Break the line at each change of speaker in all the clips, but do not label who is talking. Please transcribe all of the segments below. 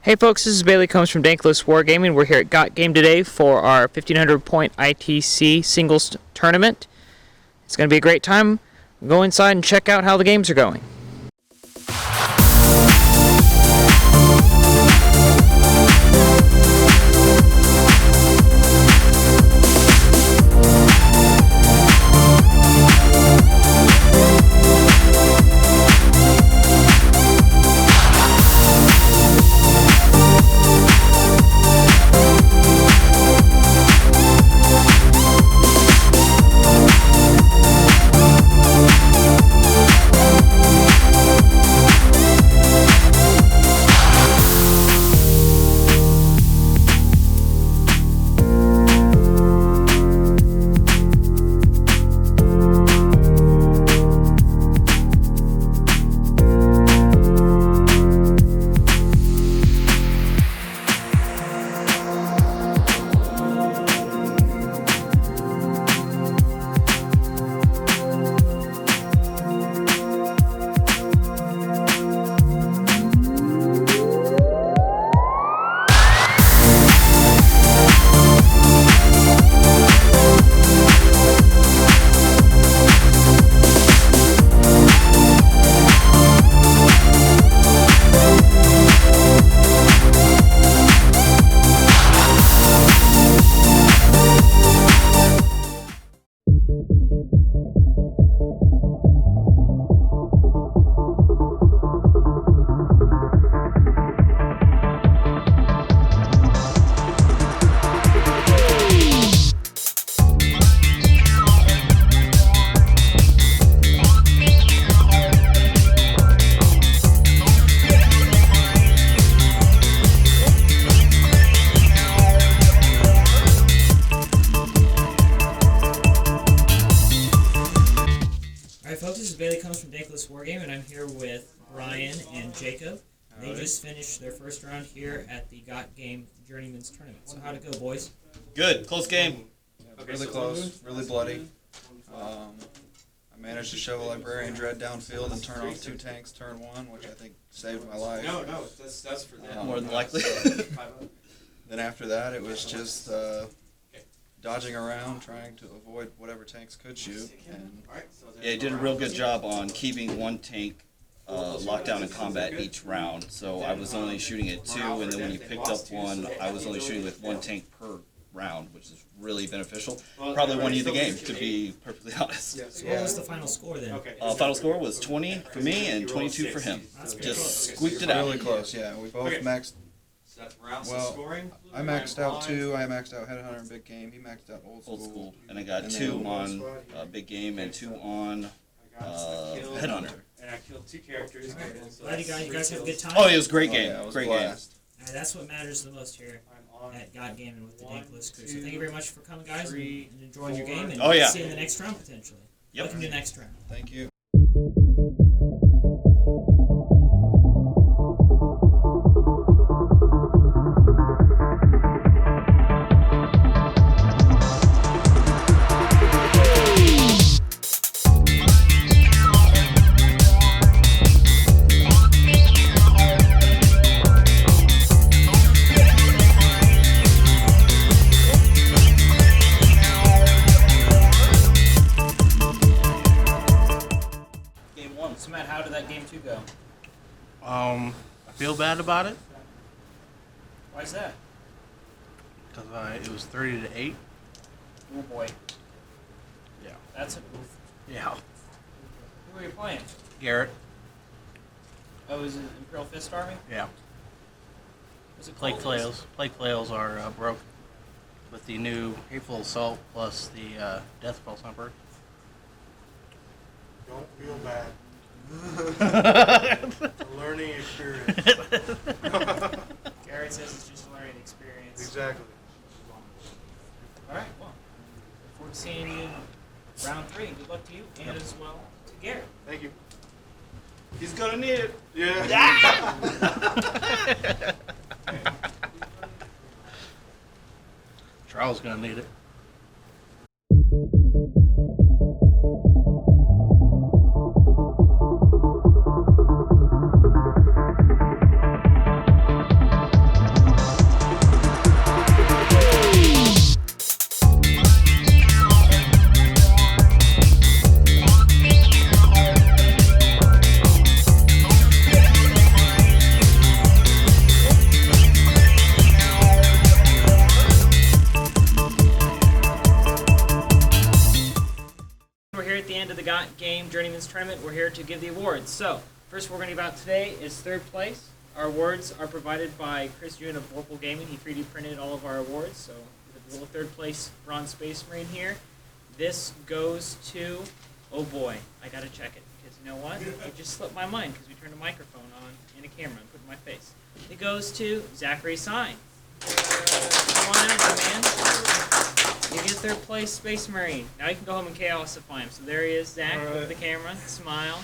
Hey folks, this is Bailey Combs from Dank Wargaming. We're here at Got Game today for our 1500 point ITC singles tournament. It's going to be a great time. Go inside and check out how the games are going. Folks, this is Bailey Combs from Dank Wargaming, and I'm here with Ryan and Jacob. They just finished their first round here at the Got Game Journeymen's tournament. So how'd it go, boys?
Good. Close game.
Really close. Really bloody. I managed to shove a Librarian Dread downfield and turn off 2 tanks turn 1, which I think saved my life.
No, that's for them.
More than likely.
Then after that, it was just dodging around, trying to avoid whatever tanks could shoot. And
Yeah, he did a real good job on keeping one tank locked down in combat each round. So I was only shooting at 2, and then when you picked up one, I was only shooting with 1 tank per round, which is really beneficial. Probably won you the game, to be perfectly honest.
So what was the final score then?
Final score was 20 for me and 22 for him. Just squeaked it out.
really close, yeah. We both maxed. Well, I maxed out 2. I maxed out Headhunter and Big Game. He maxed out Old School.
And I got 2 on Big Game and 2 on Headhunter.
And I killed 2 characters.
Glad you guys have a good time.
Oh, it was a great game.
Yeah, it was
Great
a
game.
blast.
That's what matters the most here at God Game and with the Dank crew. So thank you very much for coming, guys, and enjoying your game. And see you in the next round potentially.
Yep.
Welcome to the next round.
Thank you.
So Matt, how did that game 2 go?
I feel bad about it
Why is that?
because it was 30-8.
Oh boy,
Yeah.
that's a oof.
Yeah.
Who were you playing?
Garrett.
Oh, was it Imperial Fist Army?
Yeah.
Was it
Plague
Cold?
flails are broke with the new Hateful Assault plus the Death Pulse Humper.
Don't feel bad. It's a learning experience.
Garrett says it's just a learning experience.
Exactly.
All right, well, look forward to seeing you in round 3. Good luck to you and as well to Garrett.
Thank you.
He's gonna need it.
Yeah.
Charles gonna need it.
Game Journeymen's Tournament. We're here to give the awards. So, first we're going to give out today is third place. Our awards are provided by Chris June of Wargaming. He 3D printed all of our awards. So, the little third place Bronze Space Marine here. This goes to, oh boy, I got to check it. Because you know what? It just slipped my mind because we turned a microphone on and a camera and put it in my face. It goes to Zachary Sign. Come on out, my man. You get third place Space Marine. Now you can go home and chaosify him. So there he is, Zach, with the camera. Smile.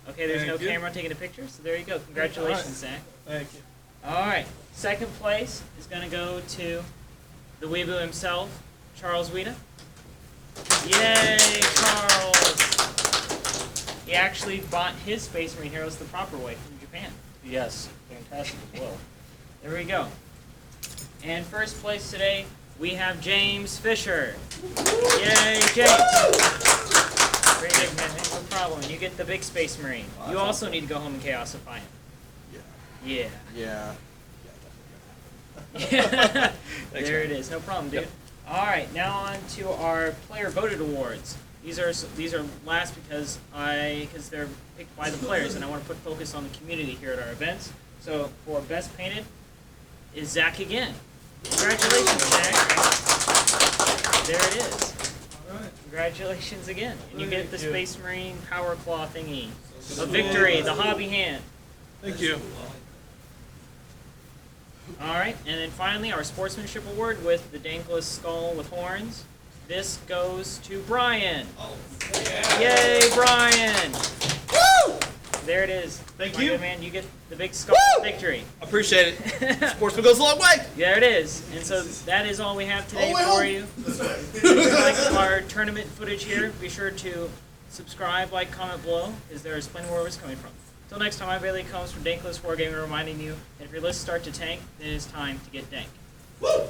Okay, there's no camera taking a picture, so there you go. Congratulations, Zach.
Thank you.
Alright, second place is going to go to the weeboo himself, Charles Wida. Yay, Charles! He actually bought his Space Marine Heroes the proper way from Japan.
Yes.
Fantastic as well. There we go. And first place today, we have James Fisher. Yay, James! Great big man, no problem. You get the big Space Marine. You also need to go home and chaosify him. Yeah.
Yeah.
Yeah. There it is. No problem, dude. All right, now on to our player voted awards. These are last because they're picked by the players, and I want to put focus on the community here at our events. So for best painted is Zach again. Congratulations, Zach. There it is. Congratulations again, and you get the Space Marine Power Claw thingy. A victory, the hobby hand.
Thank you.
All right, and then finally our sportsmanship award with the Dankless skull with horns. This goes to Brian. Yay, Brian!
Woo!
There it is.
Thank
My
you.
good man, you get the big skull victory.
Appreciate it. Sportsman goes a long way.
There it is. And so that is all we have today
Oh,
for
well.
you. If you like our tournament footage here, be sure to subscribe, like, comment below, because there is plenty more where it's coming from. Until next time, I'm Bailey Combs from Dankless Wargaming reminding you that if your lists start to tank, then it is time to get dank.
Woo!